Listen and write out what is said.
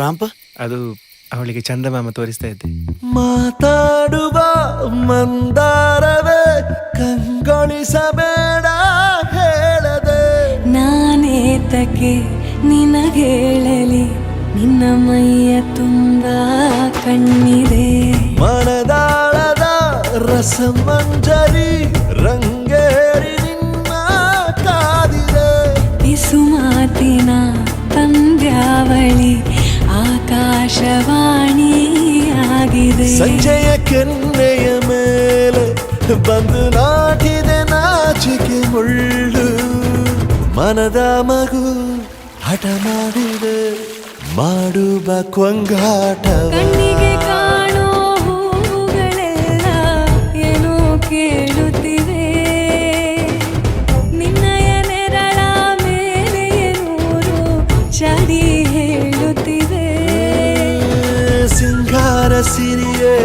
ರಾಂಪ ಅದು ಅವಳಿಗೆ ಚಂದಮಾಮ ತೋರಿಸ್ತಾ ಇದ್ದೆ. ಮಾತಾಡುವ ಮಂದಾರವೇ ಕಂಗೊಳಿಸಬೇಡ ಹೇಳದೆ ನಾನೇತಕ್ಕೆ ನಿನಗೇಳಲಿ ನಿನ್ನ ಮೈಯ ತುಂಬ ಕಣ್ಣಿದೆ. ಮನದಾಳದ ರಸಮಂಜರಿ ರಂಗೇರಿ ನಿನ್ನ ಕಾದಿದೆ. ಬಿಸು ಮಾತಿನ ಪಂದ್ಯಾವಳಿ ಆಕಾಶವಾಣಿಯಾಗಿದೆ. ಸಂಜೆಯ ಕೆನ್ನೆಯ ಮೇಲೆ ಬಂದು ನಾಟಿದೆ ನಾಚಿಕೆ ಮುಳ್ಳು. ಮನದ ಮಗು ಹಠ ಮಾಡಿದೆ ಮಾಡುವ ಕೊಂಗಾಟವ. ಕಣ್ಣಿಗೆ ಕಾಣೋ ಹೂಗಳೆಲ್ಲ ಏನೋ ಕೇಳುತ್ತಿವೆ. ನಿನ್ನಯ ನೆರಳ ಮೇಲೆ ನೂರು ಚಾಡಿ ಹೇಳುತ್ತಿವೆ. ಸಿಂಗಾರ ಸಿರಿಯೇ